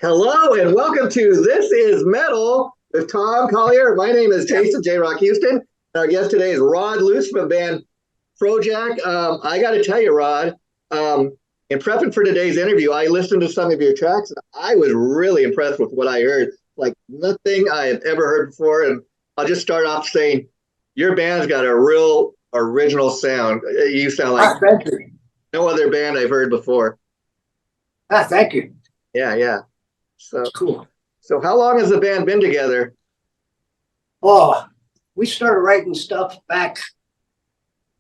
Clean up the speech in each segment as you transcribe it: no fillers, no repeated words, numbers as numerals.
Hello and welcome to This Is Metal with Tom Collier. My name is Jason J. Rock Houston. Our guest today is Rod Lutes from the band Crowjack. I got to tell you, Rod, in prepping for today's interview, I listened to some of your tracks and I was really impressed with what I heard. Like nothing I have ever heard before. And I'll just start off saying your band's got a real original sound. You sound like Thank you. no other band I've heard before. Thank you. Yeah. So It's cool. So how long has the band been together? Oh, we started writing stuff back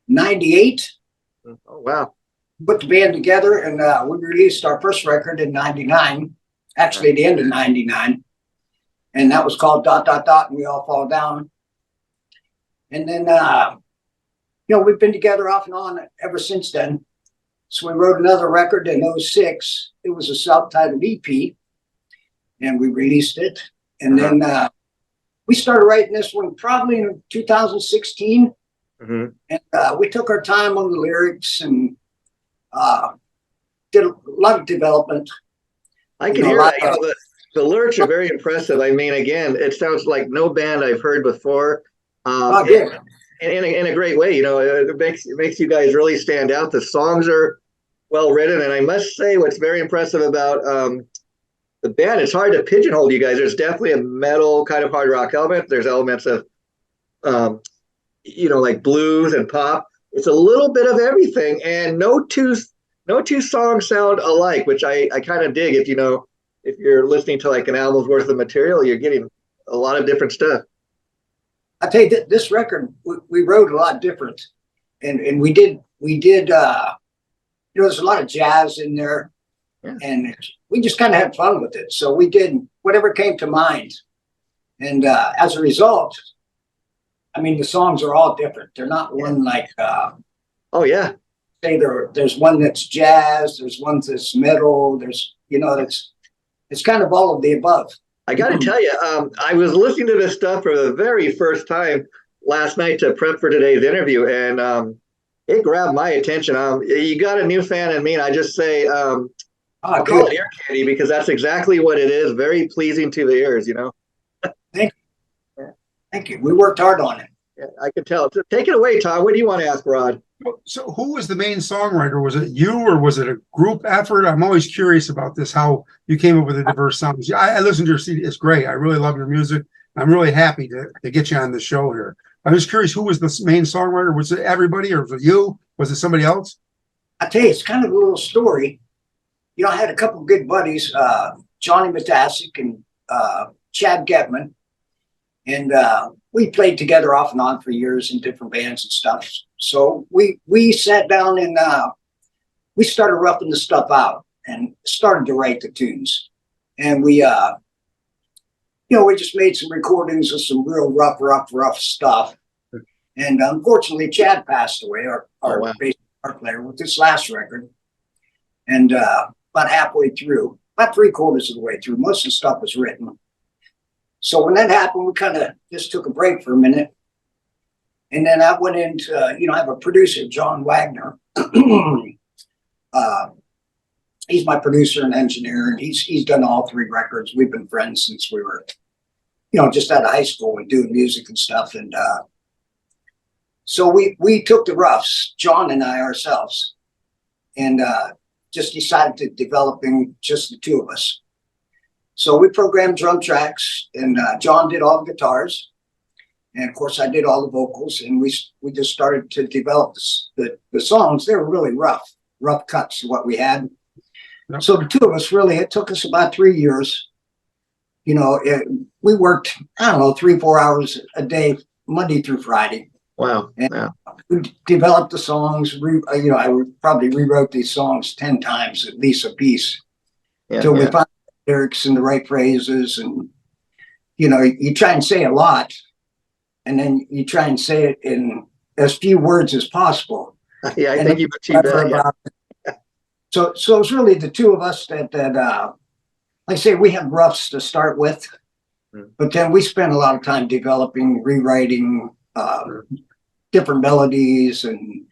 98, Oh, wow. put the band together, and we released our first record in 99, actually at the end of 99. And that was called ... and We All Fall Down. And then, we've been together off and on ever since then. So we wrote another record in 06. It was a self-titled EP. And we released it. And then we started writing this one probably in 2016. Mm-hmm. And we took our time on the lyrics and did a lot of development. I can hear that. The lyrics are very impressive. I mean, again, it sounds like no band I've heard before. Yeah. In a great way. It makes you guys really stand out. The songs are well written. And I must say what's very impressive about the band, it's hard to pigeonhole you guys. There's definitely a metal kind of hard rock element. There's elements of, like blues and pop. It's a little bit of everything, and no two songs sound alike, which I kind of dig. If you're listening to like an album's worth of material, you're getting a lot of different stuff. I tell you that this record we wrote a lot different, and we did. There's a lot of jazz in there. Yeah. And we just kind of had fun with it. So we did whatever came to mind. And as a result, I mean, the songs are all different. They're not one like, oh, yeah. Say there's one that's jazz, there's one that's metal, it's kind of all of the above. I got to tell you, I was listening to this stuff for the very first time last night to prep for today's interview, and it grabbed my attention. You got a new fan in me, and I just say, I'll call it ear candy because that's exactly what it is. Very pleasing to the ears, Thank you. Thank you. We worked hard on it. Yeah, I can tell. So take it away, Tom. What do you want to ask Rod? So who was the main songwriter? Was it you or was it a group effort? I'm always curious about this, how you came up with the diverse sounds. I listened to your CD. It's great. I really love your music. I'm really happy to get you on the show here. I'm just curious, who was the main songwriter? Was it everybody or was it you? Was it somebody else? I tell you, it's kind of a little story. I had a couple of good buddies, Johnny Matasic and Chad Getman. And we played together off and on for years in different bands and stuff. So we sat down and we started roughing the stuff out and started to write the tunes. And we just made some recordings of some real rough stuff. And unfortunately, Chad passed away, our bass guitar player, with this last record. And about halfway through, about 3/4 of the way through, most of the stuff was written. So when that happened, we kind of just took a break for a minute. And then I went into, I have a producer, John Wagner. He's my producer and engineer, and he's done all 3 records. We've been friends since we were, just out of high school and doing music and stuff. And so we took the roughs, John and I ourselves, and just decided to developing just the 2 of us. So we programmed drum tracks, and John did all the guitars, and of course I did all the vocals, and we just started to develop the songs. They were really rough cuts to what we had. Yep. So the 2 of us, really, it took us about 3 years. We worked, 3-4 hours a day, Monday through Friday. Wow. And wow. We developed the songs. I probably rewrote these songs 10 times, at least a piece, until we found the lyrics and the right phrases. And, you try and say a lot, and then you try and say it in as few words as possible. Yeah, I think you put too bad. Yeah. So it's really the 2 of us that like I say, we had roughs to start with, but then we spent a lot of time developing, rewriting, different melodies, and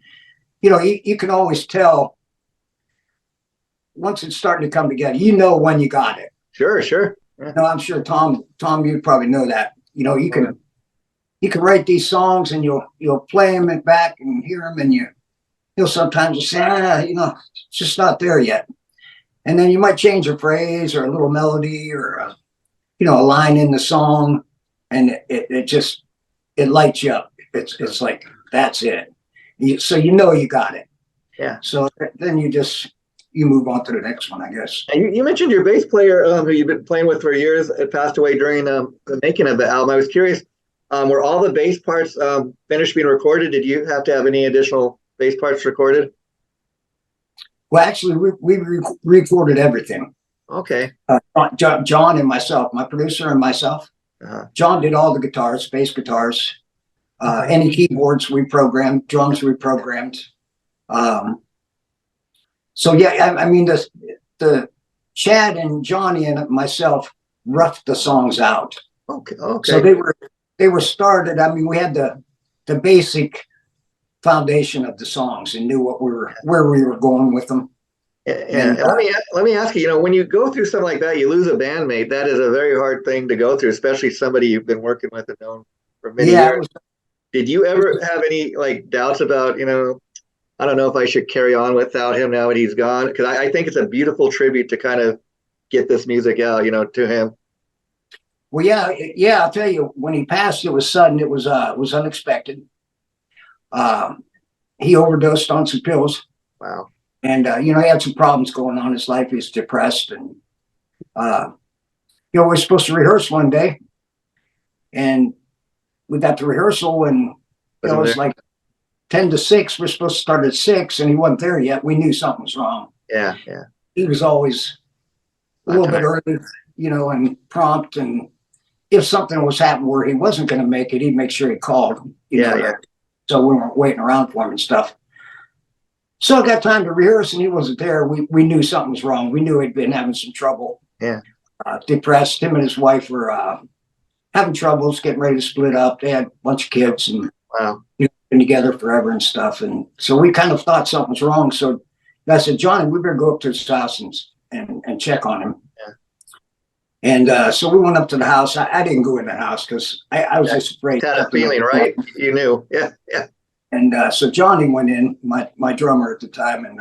you can always tell once it's starting to come together. When you got it. Sure, sure. Yeah. No, I'm sure Tom, you probably know that. You know, you can write these songs and you'll play them and back and hear them, and you'll sometimes say, you know, it's just not there yet. And then you might change a phrase or a little melody or you know, a line in the song, and it just it lights you up. It's like that's it. So you know you got it. Yeah. So then you move on to the next one, I guess. And you mentioned your bass player who you've been playing with for years. It passed away during the making of the album. I was curious, were all the bass parts finished being recorded? Did you have to have any additional bass parts recorded? Well, actually, we recorded everything. Okay. John and myself, my producer and myself. John did all the guitars, bass guitars, any keyboards we programmed, drums we programmed. So yeah, I mean the Chad and Johnny and myself roughed the songs out. Okay. Okay. So they were started. I mean, we had the basic foundation of the songs and knew where we were going with them. And let me ask you, you know, when you go through something like that, you lose a bandmate. That is a very hard thing to go through, especially somebody you've been working with and known for many years. Did you ever have any like doubts about, you know, I don't know if I should carry on without him now that he's gone? Because I think it's a beautiful tribute to kind of get this music out, you know, to him. Well, yeah, I'll tell you, when he passed, it was sudden. It was unexpected. He overdosed on some pills. Wow. And, you know, he had some problems going on in his life. He was depressed. And, you know, we were supposed to rehearse one day. And we got to rehearsal, and you know, it was like 10 to 6. We're supposed to start at 6, and he wasn't there yet. We knew something was wrong. Yeah, yeah. He was always a little bit early, you know, and prompt. And if something was happening where he wasn't going to make it, he'd make sure he called. You know, yeah. So we weren't waiting around for him and stuff. So I got time to rehearse, and he wasn't there. We knew something was wrong. We knew he'd been having some trouble. Yeah. Depressed. Him and his wife were having troubles, getting ready to split up. They had a bunch of kids, and wow, you know, been together forever and stuff. And so we kind of thought something was wrong. So I said, Johnny, we better go up to his house and check on him. Yeah. And so we went up to the house. I didn't go in the house because I was just afraid. Had a feeling, right? You knew. Yeah, yeah. And so Johnny went in, my drummer at the time, and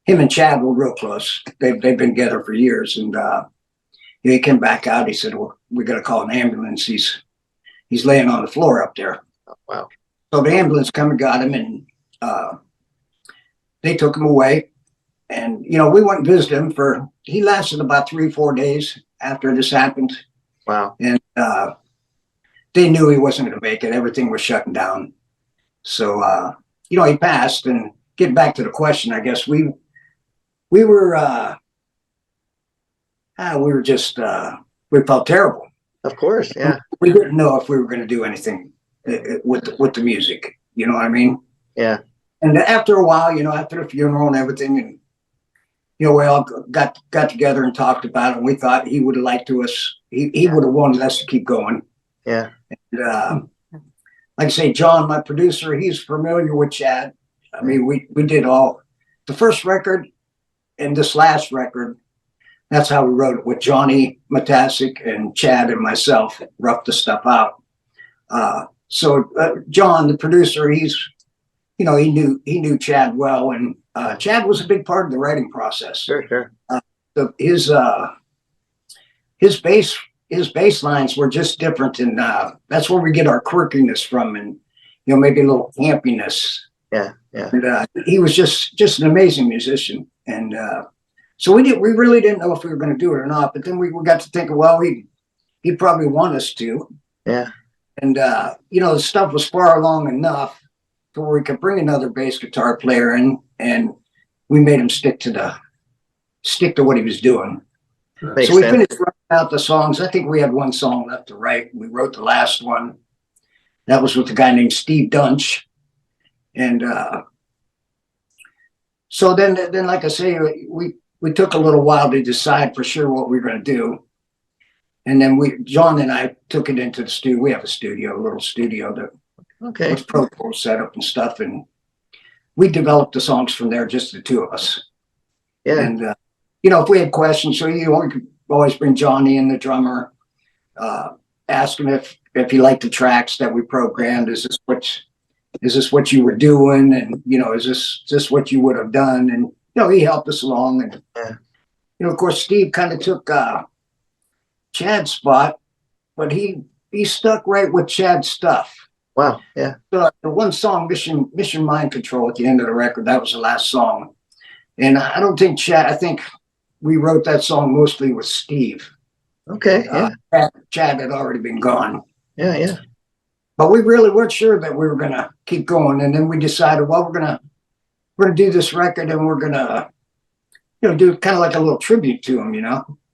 him and Chad were real close. They've been together for years. And he came back out. He said, well, we got to call an ambulance. He's laying on the floor up there. Oh, wow. So the ambulance come and got him, and they took him away. And, you know, we went and visited him he lasted about 3-4 days after this happened. Wow. And they knew he wasn't going to make it. Everything was shutting down. So, you know, he passed. And getting back to the question, I guess we were just, we felt terrible. Of course, yeah. We didn't know if we were going to do anything with the music. You know what I mean? Yeah. And after a while, you know, after the funeral and everything, and you know, we all got together and talked about it. And we thought he would have liked he would have wanted us to keep going. Yeah. And, like I say, John, my producer, he's familiar with Chad. I mean, we did the first record and this last record. That's how we wrote it, with Johnny Matasic and Chad and myself, roughed the stuff out. So John, the producer, he knew Chad well, and Chad was a big part of the writing process. Sure. His bass lines were just different, and that's where we get our quirkiness from, and you know, maybe a little campiness. Yeah. And he was just an amazing musician, and so we really didn't know if we were going to do it or not. But then we got to think, well, he'd probably want us to. Yeah. And you know, the stuff was far along enough to where we could bring another bass guitar player in, and we made him stick to what he was doing. Makes so we sense. finished writing out the songs. I think we had one song left to write. We wrote the last one. That was with a guy named Steve Dunch. And so then, like I say, we took a little while to decide for sure what we were going to do. And then John and I took it into the studio. We have a little studio that was Pro Tools set up and stuff. And we developed the songs from there, just the two of us. Yeah. And, you know, if we had questions, so, you know, always bring Johnny in, the drummer, ask him if he liked the tracks that we programmed. Is this what you were doing? And, is this what you would have done? And, he helped us along. And, of course, Steve kind of took Chad's spot, but he stuck right with Chad's stuff. Wow. Yeah. So the one song, Mission Mind Control, at the end of the record, that was the last song. And I don't think I think we wrote that song mostly with Steve. Okay. Yeah. Chad had already been gone. Yeah. Yeah. But we really weren't sure that we were going to keep going. And then we decided, well, we're going to do this record, and we're going to, do kind of like a little tribute to him,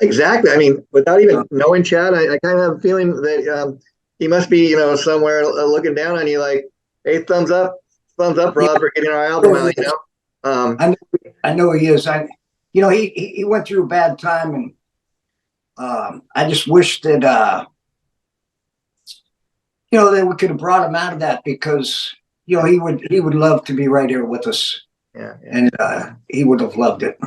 Exactly. I mean, without even knowing Chad, I kind of have a feeling that he must be, somewhere looking down on you like, hey, thumbs up, Rob, for getting our album out, I know he is. He went through a bad time, and I just wish that, that we could have brought him out of that, because, he would love to be right here with us. Yeah. And he would have loved it,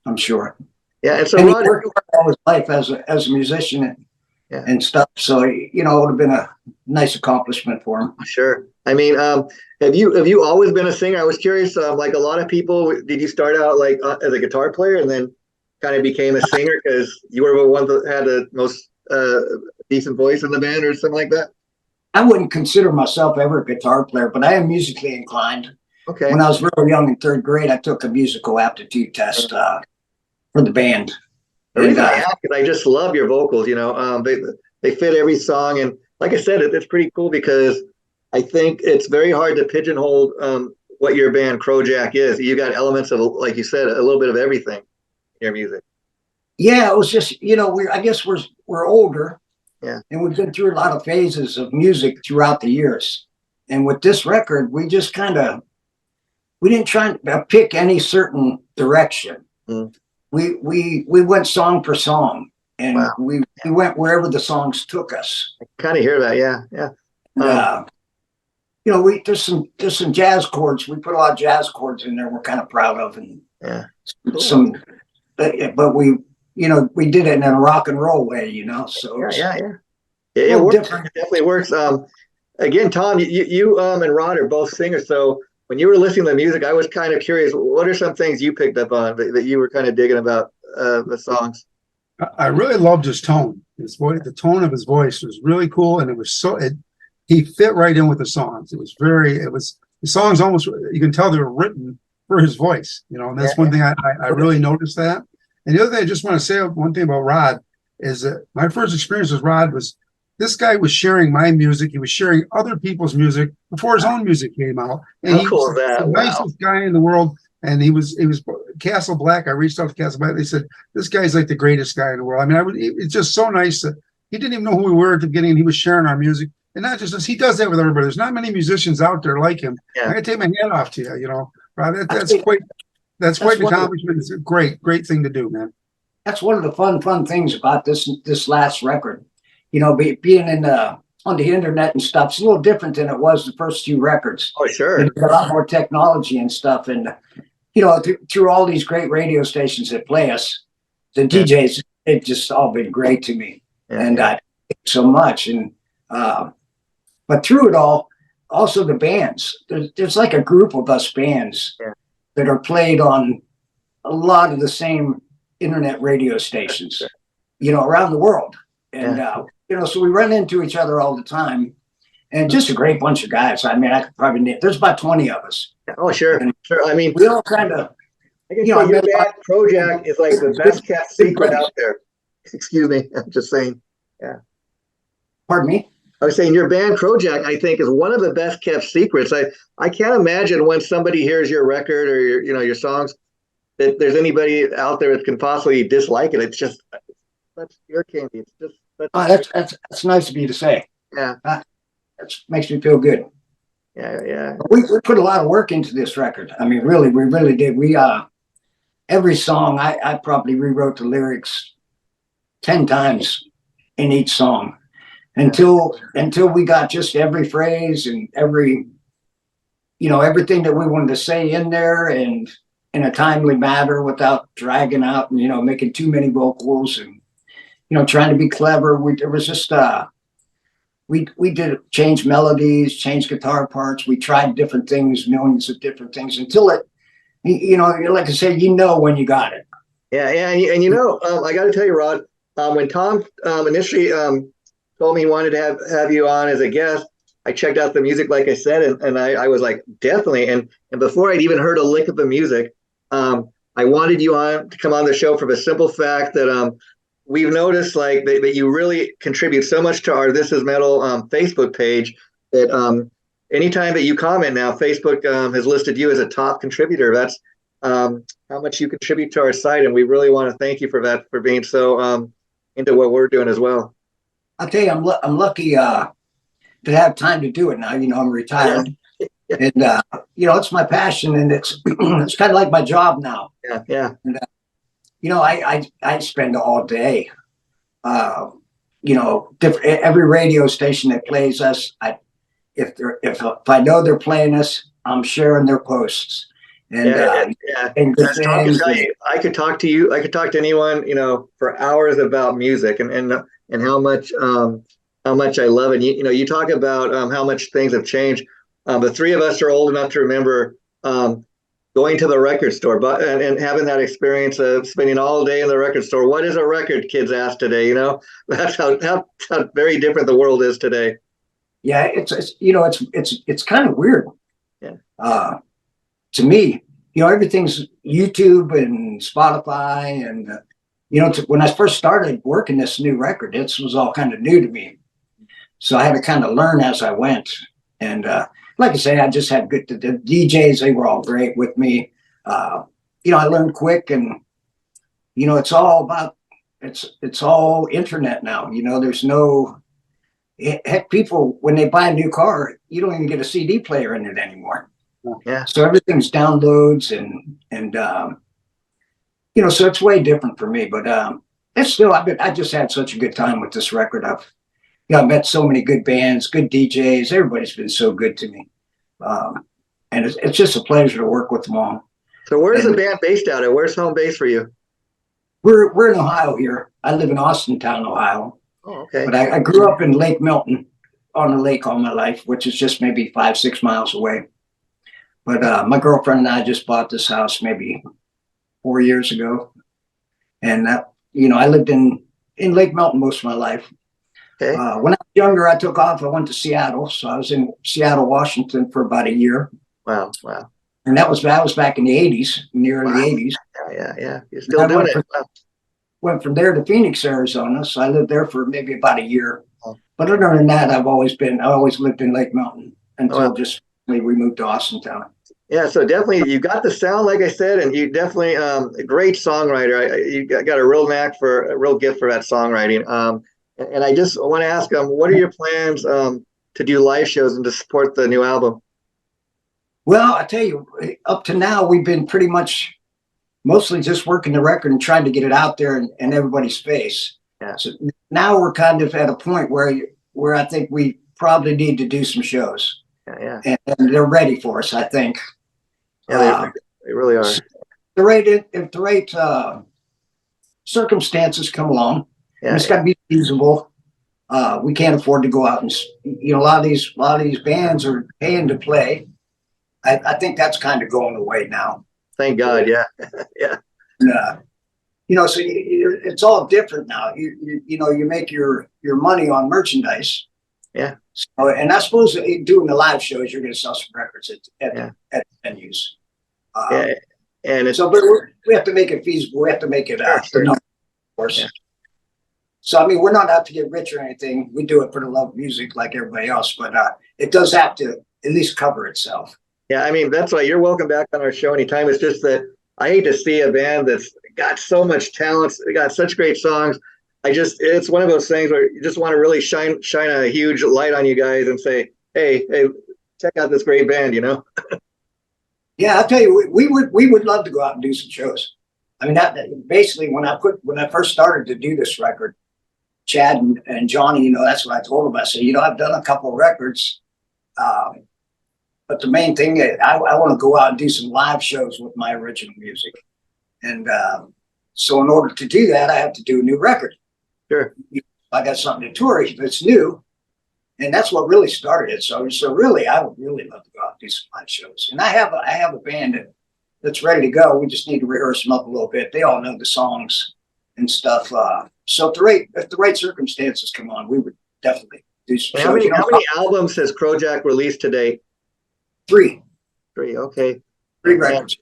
I'm sure. Yeah. And so and Rod, he worked all his life as a musician and stuff. So, it would have been a nice accomplishment for him. Sure. I mean, have you always been a singer? I was curious, like a lot of people, did you start out like as a guitar player and then kind of became a singer because you were the one that had the most decent voice in the band or something like that? I wouldn't consider myself ever a guitar player, but I am musically inclined. Okay. When I was real young in third grade, I took a musical aptitude test for the band. The reason I ask is I just love your vocals. They fit every song, and like I said, it's pretty cool because I think it's very hard to pigeonhole what your band Crowjack is. You got elements of, like you said, a little bit of everything in your music. Yeah, it was just I guess we're older, and we've been through a lot of phases of music throughout the years. And with this record, we just we didn't try to pick any certain direction. Mm. We went song for song, and we went wherever the songs took us. I kind of hear that, yeah. There's some jazz chords. We put a lot of jazz chords in there. We're kind of proud of, and but we did it in a rock and roll way, So it works. Different. It definitely works. Again, Tom, you and Rod are both singers, so when you were listening to the music, I was kind of curious. What are some things you picked up on that you were kind of digging about the songs? I really loved his tone. His voice, the tone of his voice was really cool, and it was he fit right in with the songs. The songs almost, you can tell they were written for his voice, and that's one thing I really noticed that. And the other thing I just want to say, one thing about Rod is that my first experience with Rod was this guy was sharing my music. He was sharing other people's music before his own music came out. And he was the nicest guy in the world. And he was Castle Black. I reached out to Castle Black. They said, this guy's like the greatest guy in the world. I mean, it's just so nice that he didn't even know who we were at the beginning. And he was sharing our music. And not just us, he does that with everybody. There's not many musicians out there like him. Yeah. I gotta take my hat off to you, Rod. That's quite an accomplishment. It's a great thing to do, man. That's one of the fun things about this last record. Being on the internet and stuff, it's a little different than it was the first few records. Oh, sure. There's a lot more technology and stuff. And, through all these great radio stations that play us, the DJs, it's just all been great to me. Yeah. And I thank you so much. And, but through it all, also the bands, there's like a group of us bands that are played on a lot of the same internet radio stations, around the world. And, so we run into each other all the time, and just a great bunch of guys. I mean, I could probably name, there's about 20 of us. Oh, sure. Sure. I mean, we all kind of, I guess your band Crowjack is like the best kept secret out there. Excuse me. I'm just saying. Yeah. Pardon me? I was saying your band Crowjack, I think, is one of the best kept secrets. I can't imagine when somebody hears your record or your songs that there's anybody out there that can possibly dislike it. It's just, that's your candy. It's just, that's nice of you to say. Yeah. That makes me feel good. Yeah. We put a lot of work into this record. I mean, really, we really did. We every song I probably rewrote the lyrics 10 times in each song until we got just every phrase and every everything that we wanted to say in there and in a timely manner without dragging out and making too many vocals. And trying to be clever. There was just we did change melodies, change guitar parts. We tried different things, millions of different things until it, like I said, when you got it. Yeah, and I got to tell you, Rod, when Tom initially told me he wanted to have you on as a guest, I checked out the music, like I said, and I was like, definitely. And before I'd even heard a lick of the music, I wanted you on to come on the show for the simple fact that we've noticed like that you really contribute so much to our This Is Metal Facebook page that anytime that you comment now, Facebook has listed you as a top contributor. That's how much you contribute to our site, and we really want to thank you for that, for being so into what we're doing as well. I'll tell you, I'm lucky to have time to do it now. I'm retired, and it's my passion, and it's it's kind of like my job now. Yeah. And, I spend all day, every radio station that plays us. If I know they're playing us, I'm sharing their posts. And and good things. I could talk to you. I could talk to anyone, for hours about music and how much I love it. And you talk about how much things have changed. The three of us are old enough to remember going to the record store, and having that experience of spending all day in the record store. What is a record? Kids ask today. That's how very different the world is today. Yeah, it's kind of weird. Yeah. To me, everything's YouTube and Spotify, and when I first started working this new record, this was all kind of new to me. So I had to kind of learn as I went. And like I say, I just had the DJs. They were all great with me. I learned quick, and it's all about it's all internet now. There's no heck. People, when they buy a new car, you don't even get a CD player in it anymore. Yeah. So everything's downloads and so it's way different for me. But it's still, I just had such a good time with this record. I've met so many good bands, good DJs. Everybody's been so good to me, and it's just a pleasure to work with them all. So where's the band based out of? Where's home base for you? We're in Ohio here. I live in Austintown, Ohio. Oh, okay. But I grew up in Lake Milton, on the lake all my life, which is just maybe 5-6 miles away. But my girlfriend and I just bought this house maybe 4 years ago. And, I lived in Lake Milton most of my life. Okay. When I was younger, I took off. I went to Seattle. So I was in Seattle, Washington for about a year. Wow. And that was back in the 80s, in the early 80s. Yeah. You're still doing it. Went from there to Phoenix, Arizona. So I lived there for maybe about a year. Oh. But other than that, I always lived in Lake Milton until just we moved to Austintown. Yeah, so definitely you got the sound, like I said, and you definitely a great songwriter. You got a real gift for that songwriting. And I just want to ask what are your plans to do live shows and to support the new album? Well, I tell you, up to now we've been pretty much mostly just working the record and trying to get it out there in everybody's face. Yeah. So now we're kind of at a point where I think we probably need to do some shows. Yeah. And they're ready for us, I think. Yeah, they really are. If the right circumstances come along, it's got to be feasible. We can't afford to go out and a lot of these bands are paying to play. I think that's kind of going away now. Thank God, yeah. And, so it's all different now. You make your money on merchandise. Yeah. So, and I suppose doing the live shows, you're going to sell some records at venues. And it's, so, but we have to make it feasible. We have to make it sure. Of course. Yeah. So, I mean, we're not out to get rich or anything. We do it for the love of music like everybody else, but it does have to at least cover itself. Yeah, I mean, that's why you're welcome back on our show anytime. It's just that I hate to see a band that's got so much talent, they got such great songs. It's one of those things where you just want to really shine a huge light on you guys and say, hey, check out this great band, Yeah, I'll tell you, we would love to go out and do some shows. I mean, that basically when I first started to do this record, Chad and Johnny, that's what I told them. I said, I've done a couple of records, but the main thing is I want to go out and do some live shows with my original music. And so in order to do that, I have to do a new record. Sure. I got something to tour that's new. And that's what really started it. So really, I would really love to go out and do some live shows. And I have a band that's ready to go. We just need to rehearse them up a little bit. They all know the songs and stuff. So if the right circumstances come on, we would definitely do some How shows. many albums has Crowjack released today? Three. Okay. Three records.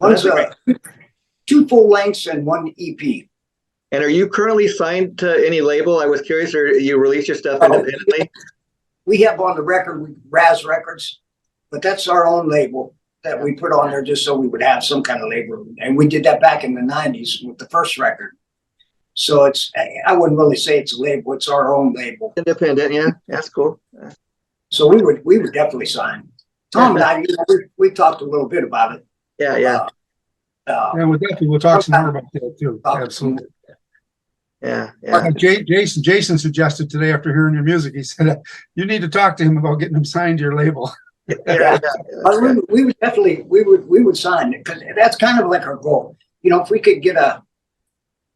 One's two full lengths and one EP. And are you currently signed to any label? I was curious, or you release your stuff independently? We have on the record Raz Records, but that's our own label that we put on there just so we would have some kind of label. And we did that back in the 90s with the first record. So I wouldn't really say it's a label, it's our own label. Independent, yeah. That's cool. So we would definitely sign. Tom and I, we talked a little bit about it. Yeah, yeah. We'll talk some more about that too. Absolutely. Yeah. Jason suggested today after hearing your music, he said you need to talk to him about getting him signed to your label. We would definitely we would sign it because that's kind of like our goal. If we could get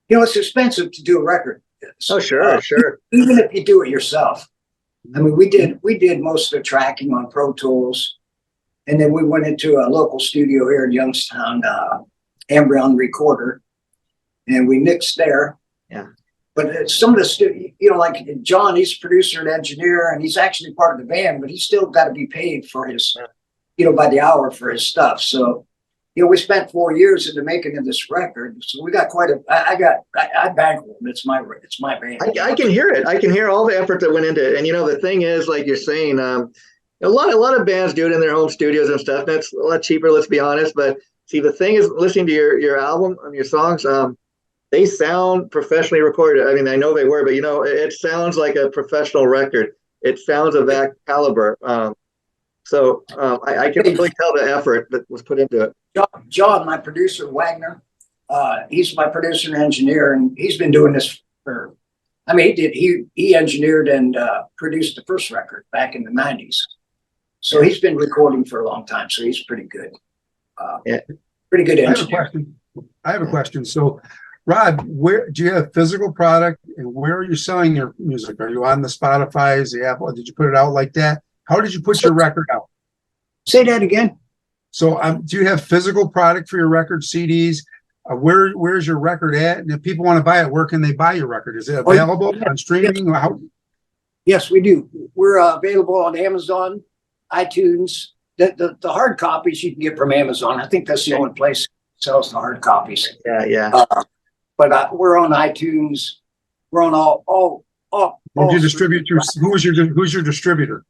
it's expensive to do a record. Oh, sure. Even if you do it yourself. I mean, we did most of the tracking on Pro Tools, and then we went into a local studio here in Youngstown, Ambrion Recorder, and we mixed there. Yeah. But some of the like John, he's a producer and engineer, and he's actually part of the band, but he's still got to be paid for his, by the hour for his stuff. So, we spent 4 years in the making of this record. So we got I bankrolled. It's my band. I can hear it. I can hear all the effort that went into it. And the thing is, like you're saying, a lot of bands do it in their home studios and stuff. That's a lot cheaper, let's be honest. But see, the thing is, listening to your album and your songs, they sound professionally recorded. I mean, I know they were, but it sounds like a professional record. It sounds of that caliber. So I can really tell the effort that was put into it. John, my producer, Wagner, he's my producer and engineer, and he's been doing this he engineered and produced the first record back in the 90s. So he's been recording for a long time, so he's pretty good. Pretty good engineer. I have a question. So, Rod, where do you have physical product, and where are you selling your music? Are you on the Spotify's, the Apple? Did you put it out like that? How did you put your record out? Say that again. So, do you have physical product for your record, CDs? Where's your record at? And if people want to buy it, where can they buy your record? Is it available on streaming? Yes, we do. We're available on Amazon, iTunes. The hard copies you can get from Amazon. I think that's the only place that sells the hard copies. Yeah. But we're on iTunes. We're on all. Did you distribute who's your distributor?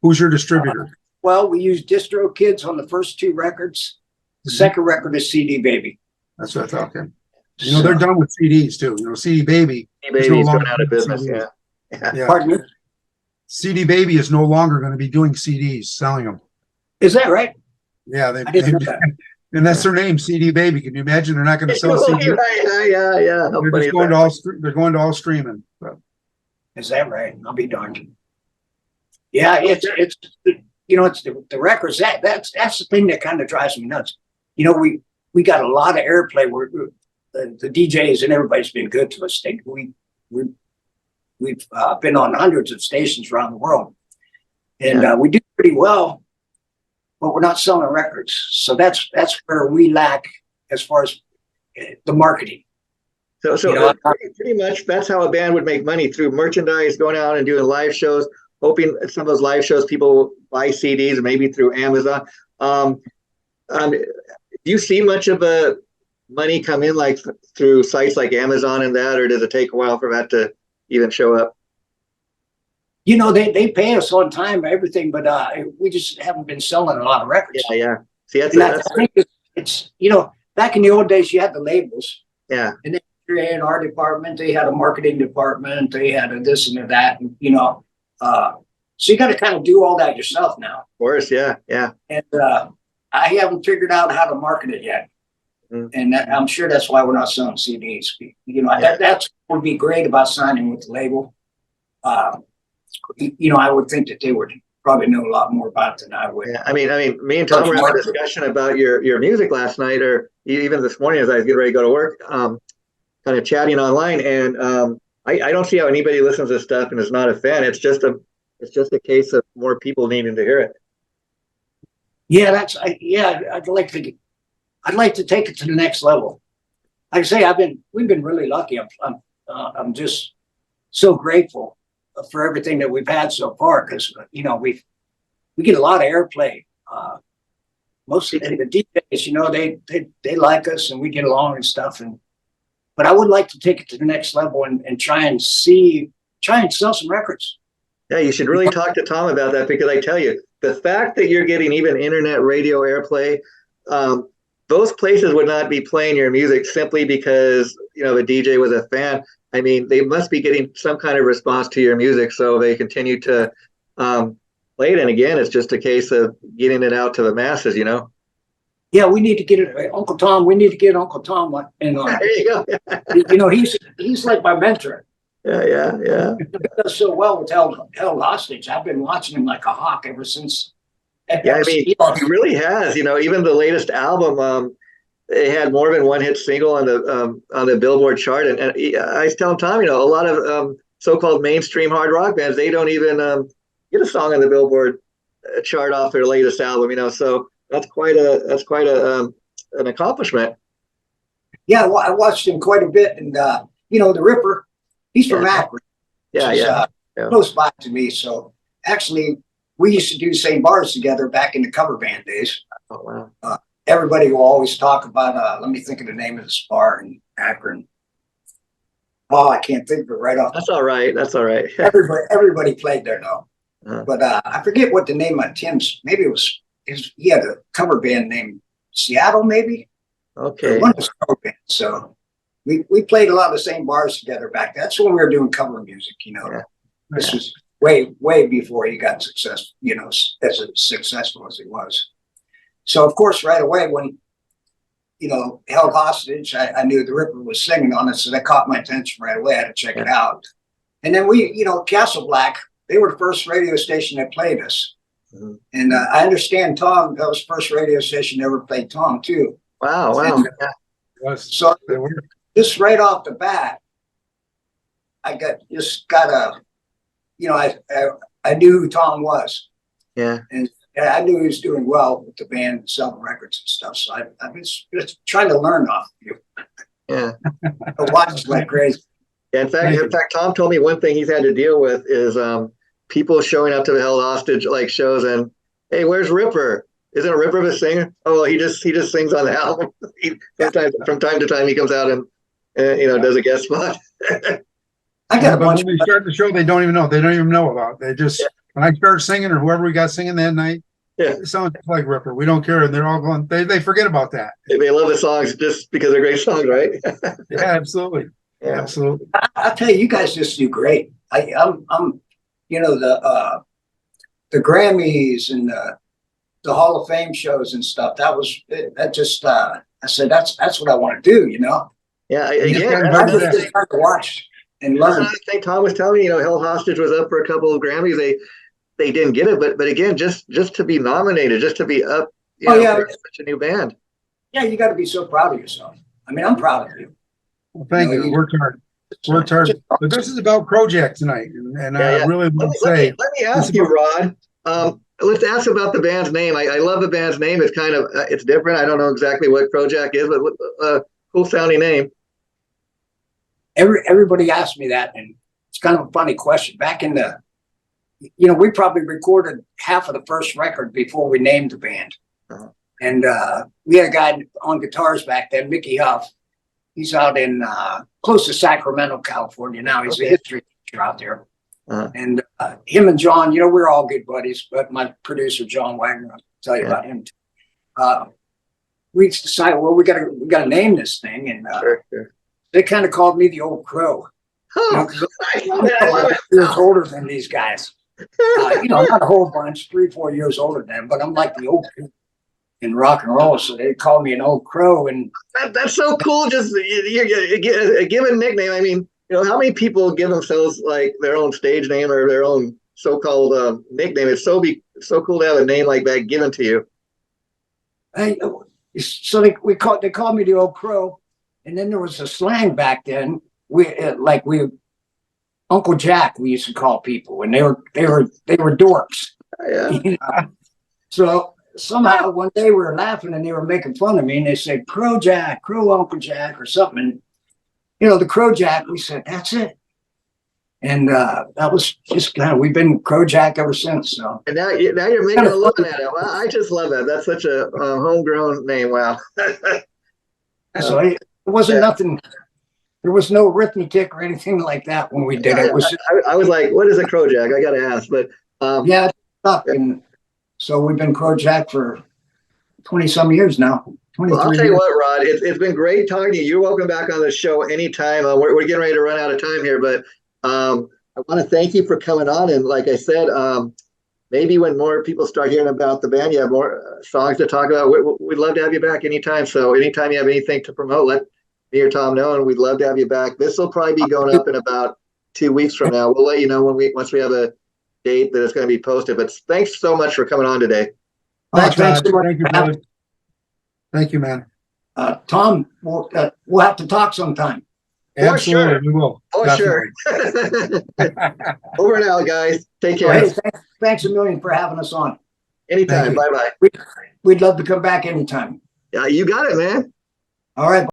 Who's your distributor? Well, we use DistroKids on the first two records. The second record is CD Baby. That's what I thought. Okay. They're done with CDs too. CD Baby. CD Baby is going out of business. Yeah. Pardon me? CD Baby is no longer going to be doing CDs, selling them. Is that right? Yeah, I didn't know that. And that's their name, CD Baby. Can you imagine? They're not going to sell CDs. Yeah. They're going to all streaming. So. Is that right? I'll be darned. Yeah, it's the records. That's the thing that kind of drives me nuts. We got a lot of airplay where the DJs and everybody's been good to us. We've been on hundreds of stations around the world, and we do pretty well, but we're not selling records. So that's where we lack as far as the marketing. So pretty much that's how a band would make money, through merchandise, going out and doing live shows, hoping some of those live shows people will buy CDs, maybe through Amazon. Do you see much of a money come in like through sites like Amazon and that, or does it take a while for that to even show up? They pay us on time, everything, but we just haven't been selling a lot of records. Yeah. See, I think it's back in the old days, you had the labels. Yeah. And then they had our department, they had a marketing department, they had a this and a that, and, so you got to kind of do all that yourself now. Of course, yeah. And I haven't figured out how to market it yet. And I'm sure that's why we're not selling CDs. That's what would be great about signing with the label. I would think that they would probably know a lot more about it than I would. Yeah, I mean, me and Tom were having a discussion about your music last night, or even this morning as I was getting ready to go to work, kind of chatting online, and I don't see how anybody listens to stuff and is not a fan. It's just a case of more people needing to hear it. Yeah, I'd like to take it to the next level. Like I say, we've been really lucky. I'm just so grateful for everything that we've had so far, because we get a lot of airplay. Most of the DJs, they like us and we get along and stuff. But I would like to take it to the next level and try and sell some records. Yeah, you should really talk to Tom about that, because I tell you, the fact that you're getting even internet radio airplay, those places would not be playing your music simply because the DJ was a fan. I mean, they must be getting some kind of response to your music, so they continue to play it. And again, it's just a case of getting it out to the masses. Yeah, we need to get it, Uncle Tom. We need to get Uncle Tom in on. There you go. He's like my mentor. Yeah. He does so well with Held Hostage. I've been watching him like a hawk ever since. Yeah, I mean, he really has. Even the latest album, it had more than one hit single on the Billboard chart. And I was telling Tom, a lot of so-called mainstream hard rock bands, they don't even get a song on the Billboard chart off their latest album. So that's quite an accomplishment. Yeah, well, I watched him quite a bit, and the Ripper, he's from Akron. Yeah. Close by to me. So actually, we used to do the same bars together back in the cover band days. Oh wow. Everybody will always talk about. Let me think of the name of this bar in Akron. Oh, I can't think of it right off. That's all right. Everybody played there though. But I forget what the name of Tim's. Maybe it was he had a cover band named Seattle, maybe. Okay. One of his cover bands. So we played a lot of the same bars together back. That's when we were doing cover music. This was way before he got successful. As successful as he was. So of course, right away when Held Hostage, I knew the Ripper was singing on it, so that caught my attention right away. I had to check it out. And then Castle Black, they were the first radio station that played us. Mm-hmm. And I understand Tom, that was the first radio station that ever played Tom too. Wow. And, so just right off the bat, I knew who Tom was. Yeah. And I knew he was doing well with the band, selling records and stuff. So I've been just trying to learn off of you. Yeah. I watched like crazy. Yeah, in fact, Tom told me one thing he's had to deal with is people showing up to the Held Hostage shows and, hey, where's Ripper? Isn't Ripper the singer? Oh, well, he just sings on the album. Sometimes from time to time he comes out and does a guest spot. I got a bunch. When they start the show, they don't even know. They don't even know about it. They just when I start singing or whoever we got singing that night, it sounds like Ripper. We don't care, and they're all going. They forget about that. They love the songs just because they're great songs, right? Yeah, absolutely. Yeah. Absolutely. I'll tell you, you guys just do great. I'm the Grammys and the Hall of Fame shows and stuff. I said that's what I want to do. Yeah. I just trying to watch and learn. I think Tom was telling me, Held Hostage was up for a couple of Grammys. They didn't get it, but again, just to be nominated, just to be up, for such a new band. Yeah, you got to be so proud of yourself. I mean, I'm proud of you. Well, thank you. Worked hard. But this is about Crowjack tonight, and I really want to say. Let me ask you, Rod. Let's ask about the band's name. I love the band's name. It's kind of it's different. I don't know exactly what Crowjack is, but cool sounding name. Everybody asks me that, and it's kind of a funny question. Back in we probably recorded half of the first record before we named the band. Uh-huh. And we had a guy on guitars back then, Mickey Huff. He's out in close to Sacramento, California now. He's a history teacher out there. Uh-huh. And him and John, we're all good buddies, but my producer, John Wagner, I'll tell you about him too. We decided, well, we gotta name this thing. And sure. They kind of called me the Old Crow. Oh, I'm years older than these guys. Not a whole bunch, 3-4 years older than them, but I'm like the old kid in rock and roll, so they called me an Old Crow. And that's so cool. Just a given nickname. I mean, how many people give themselves their own stage name or their own so-called nickname? It's so cool to have a name like that given to you. So they called me the Old Crow, and then there was a slang back then. We Uncle Jack, we used to call people, and they were dorks. Yeah. You know? So somehow one day we were laughing and they were making fun of me, and they said Crowjack, Crow Uncle Jack or something. And, you know, the Crowjack, we said, that's it. And that was just kind of, we've been Crowjack ever since. So And now you're making a living at it. Well, I just love that. That's such a homegrown name. Wow. so it wasn't nothing. There was no arithmetic or anything like that when we did it. It was just, I was like, what is a Crowjack? I got to ask. But yeah, it's tough. And so we've been Crowjack for 20 some years now. Well, I'll tell you what, Rod, it's been great talking to you. You're welcome back on the show anytime. We're getting ready to run out of time here, but I want to thank you for coming on. And like I said, maybe when more people start hearing about the band, you have more songs to talk about. We'd love to have you back anytime. So anytime you have anything to promote, let me or Tom know, and we'd love to have you back. This will probably be going up in about 2 weeks from now. We'll let you know once we have a date that it's going to be posted. But thanks so much for coming on today. Thanks, thanks Todd. Thank you, brother. Thank you, man. Tom, we'll have to talk sometime. Absolutely, sure. we will. Oh, Definitely. sure. Over and out, guys. Take care. Hey, thanks a million for having us on. Anytime. Bye-bye. We'd love to come back anytime. Yeah, you got it, man. All right.